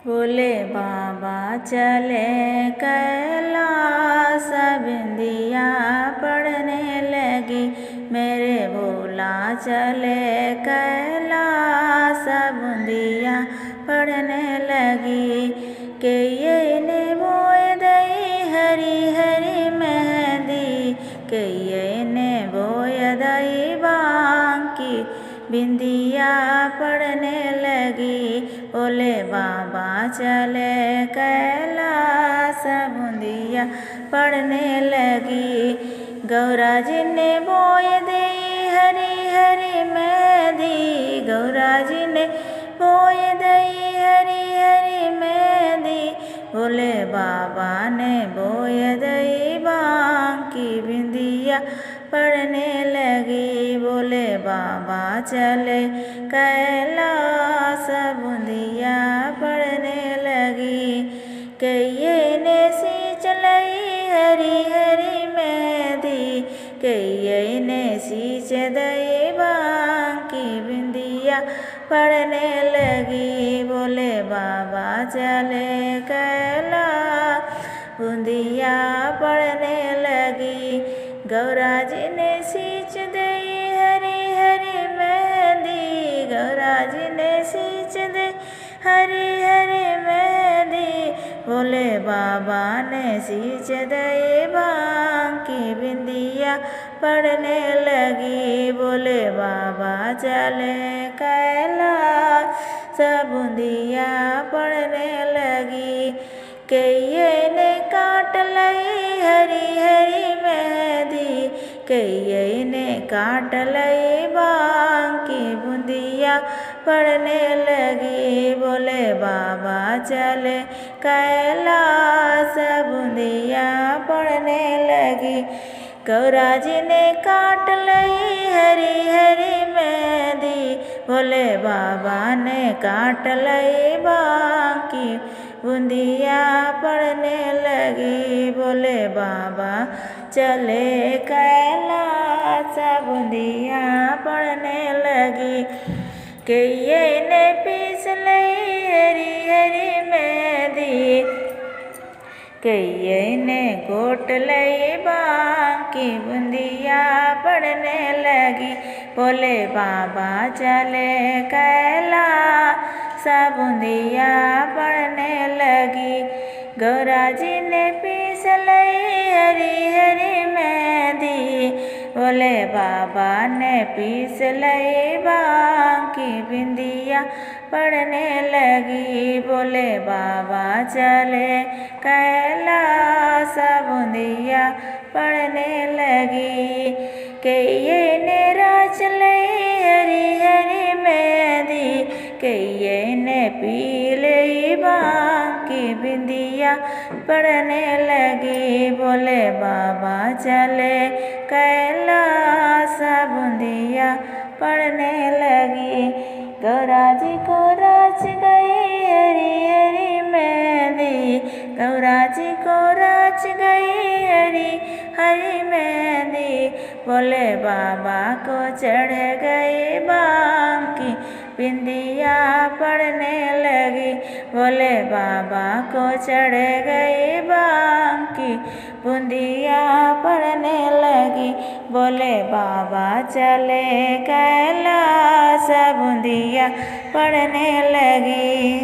बोले बाबा चले कैलाश, बिंदिया पढ़ने लगी। मेरे भोला चले कैलाश, बिंदिया पढ़ने लगी। के ये ने बोए दई हरी हरी मेहंदी, के ये ने बोए दई बांकी बिंदिया पढ़ने लगी। बोले बाबा चले कैलाश, बिंदिया पढ़ने लगी। गौरा जी ने बोए दी हरी हरी मेहंदी, गौरा जी ने बोए दई हरी हरी मेहंदी। बोले बाबा ने बोए दई बांकी बिंदिया पढ़ने लगी। बोले बाबा चले कैलाश, बिंदिया पढ़ने लगी। के ये ने सींच लई हरी हरी मेहंदी, के ये ने सींच दई बांकी बिंदिया पढ़ने लगी। बोले बाबा चले कैलाश, बिंदिया पढ़ने लगी। गौरा जी ने सींच दई हरी हरी मेहंदी, गौरा जी ने सींच दई हरी हरी मेहंदी। बोले बाबा ने सींच दई बांकी बिंदिया पढ़ने लगी। बोले बाबा चले कैलाश, बिंदिया पढ़ने लगी। के ये ने काट लई हरी हरी मेहंदी, के ये ने काट लई बांकी बिंदिया पढ़ने लगी। बोले बाबा चले कैलाश, बिंदिया पढ़ने लगी। गौरा जी ने काट लई हरी हरी मेहंदी, बोले बाबा ने काट लई बांकी बिंदिया पढ़ने लगी। बोले बाबा चले कैलाश, बिंदिया पढ़ने लगी। के ये ने पीस लई हरी हरी मेहंदी, के ये ने घोट लई बांकी बिंदिया पढ़ने लगी। बोले बाबा चले कैलाश, बिंदिया पढ़ने लगी। गौरा जी ने पीस लई हरी हरी मेहंदी, बोले बाबा ने पीस लई बांकी बिंदिया पढ़ने लगी। बोले बाबा चले कैलाश, बिंदिया पढ़ने लगी। के ये ने राच लई हरी हरी मेहंदी, के ये ने पी लई बांकी बिंदिया पढ़ने लगी। बोले बाबा चले कैलाश, बिंदिया पढ़ने लगी। गौरा जी को राच गई हरी हरी मेहंदी, गौरा जी को राच गई हरी हरी मेहंदी। बोले बाबा को चढ़ गई बांकी बिंदिया पढ़ने लगी। बोले बाबा को चढ़ गई बांकी बिंदिया पढ़ने लगी। बोले बाबा चले कैलाश, बिंदिया पढ़ने लगी।